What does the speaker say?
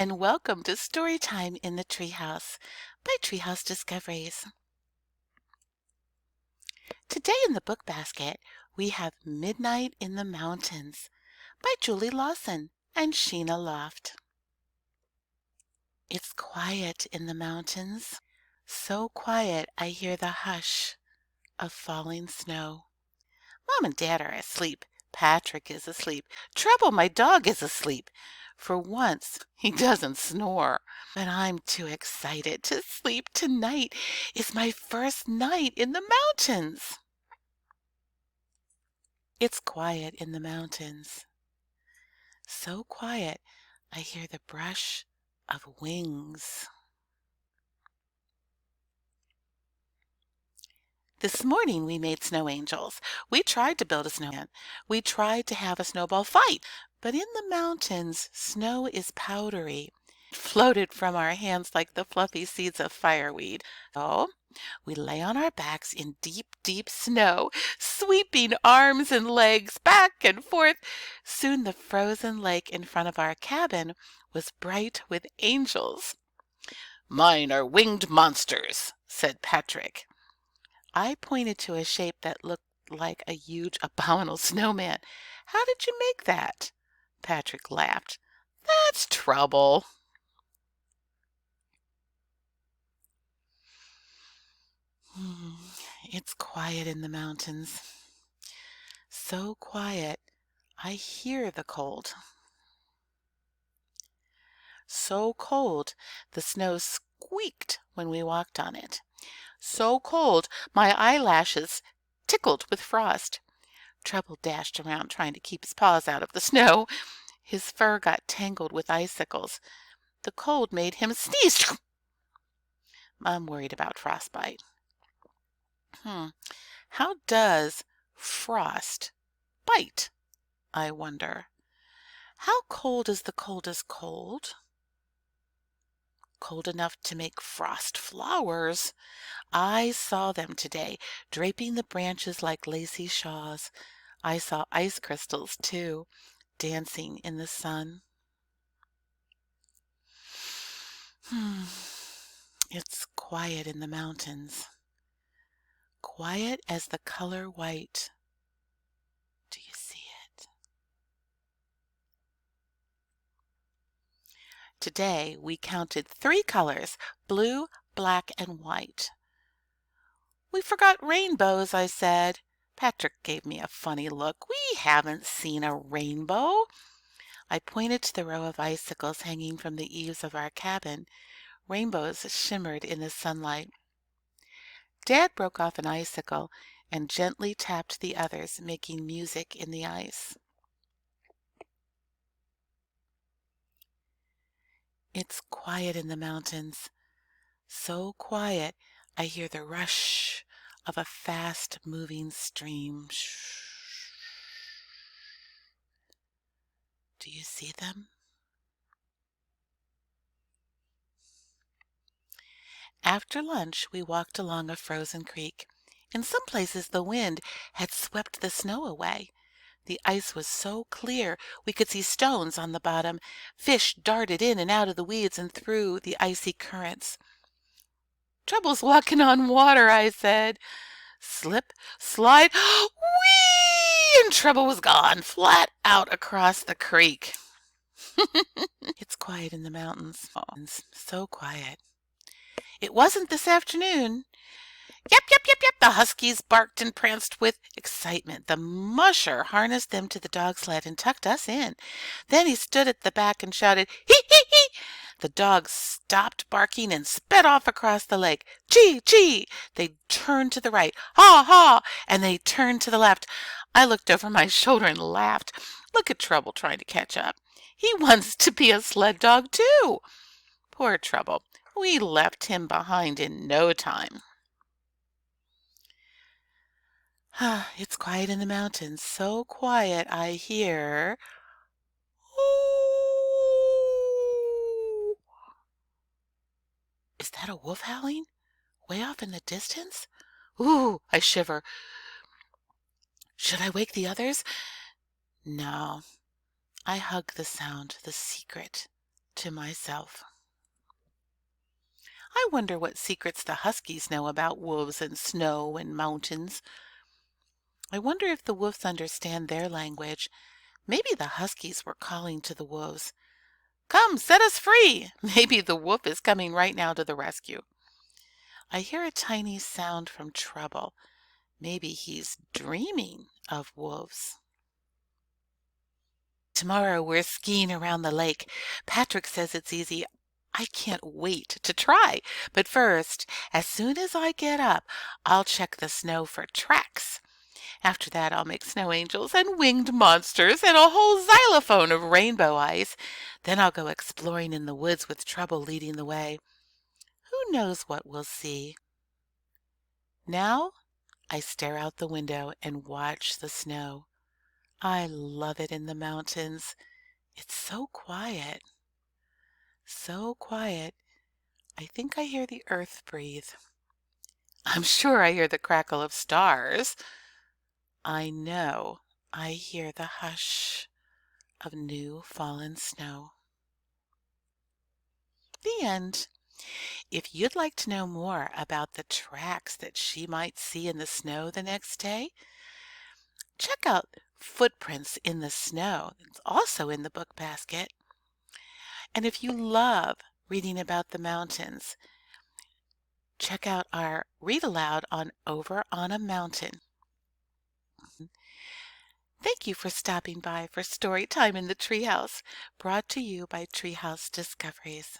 and welcome to Storytime in the Treehouse by Treehouse Discoveries. Today in the book basket, we have Midnight in the Mountains by Julie Lawson and Sheena Loft. It's quiet in the mountains, so quiet I hear the hush of falling snow. Mom and Dad are asleep. Patrick is asleep. Trouble, my dog, is asleep. For once, he doesn't snore. But I'm too excited to sleep tonight. It's my first night in the mountains. It's quiet in the mountains. So quiet, I hear the brush of wings. This morning we made snow angels. We tried to build a snowman. We tried to have a snowball fight. But in the mountains, snow is powdery. It floated from our hands like the fluffy seeds of fireweed. So we lay on our backs in deep, deep snow, sweeping arms and legs back and forth. Soon the frozen lake in front of our cabin was bright with angels. "Mine are winged monsters," said Patrick. I pointed to a shape that looked like a huge abominable snowman. "How did you make that?" Patrick laughed. "That's trouble." It's quiet in the mountains. So quiet, I hear the cold. So cold, the snow squeaked when we walked on it. So cold, my eyelashes tickled with frost. Trouble dashed around trying to keep his paws out of the snow. His fur got tangled with icicles. The cold made him sneeze. I'm worried about frostbite. How does frost bite, I wonder? How cold is the coldest cold? Cold enough to make frost flowers. I saw them today, draping the branches like lacy shawls. I saw ice crystals, too, dancing in the sun. It's quiet in the mountains. Quiet as the color white. Do you see it? Today we counted 3 colors, blue, black, and white. "We forgot rainbows," I said. Patrick gave me a funny look. "We haven't seen a rainbow." I pointed to the row of icicles hanging from the eaves of our cabin. Rainbows shimmered in the sunlight. Dad broke off an icicle and gently tapped the others, making music in the ice. It's quiet in the mountains. So quiet, I hear the rush of a fast-moving stream. Do you see them? After lunch, we walked along a frozen creek. In some places, the wind had swept the snow away. The ice was so clear we could see stones on the bottom. Fish darted in and out of the weeds and through the icy currents. "Trouble's walking on water," I said. Slip, slide, whee! And Trouble was gone, flat out across the creek. It's quiet in the mountains. So quiet. "It wasn't this afternoon." "Yep, yep, yep, yep." The huskies barked and pranced with excitement. The musher harnessed them to the dog sled and tucked us in. Then he stood at the back and shouted, "Hee, hee, hee!" The dogs stopped barking and sped off across the lake. "Chee, chee!" They turned to the right. "Ha, ha!" And they turned to the left. I looked over my shoulder and laughed. Look at Trouble trying to catch up. He wants to be a sled dog, too. Poor Trouble. We left him behind in no time. It's quiet in the mountains. So quiet I hear. "Ooh." Is that a wolf howling? Way off in the distance? Ooh, I shiver. Should I wake the others? No. I hug the sound, the secret, to myself. I wonder what secrets the huskies know about wolves and snow and mountains. I wonder if the wolves understand their language. Maybe the huskies were calling to the wolves. Come, set us free! Maybe the wolf is coming right now to the rescue. I hear a tiny sound from Trouble. Maybe he's dreaming of wolves. Tomorrow we're skiing around the lake. Patrick says it's easy. I can't wait to try. But first, as soon as I get up, I'll check the snow for tracks. After that, I'll make snow angels and winged monsters and a whole xylophone of rainbow ice. Then I'll go exploring in the woods with Trouble leading the way. Who knows what we'll see? Now I stare out the window and watch the snow. I love it in the mountains. It's so quiet. So quiet. I think I hear the earth breathe. I'm sure I hear the crackle of stars. I know I hear the hush of new fallen snow. The end. If you'd like to know more about the tracks that she might see in the snow the next day, check out Footprints in the Snow. It's also in the book basket. And if you love reading about the mountains, check out our read aloud on Over on a Mountain. Thank you for stopping by for Storytime in the Treehouse, brought to you by Treehouse Discoveries.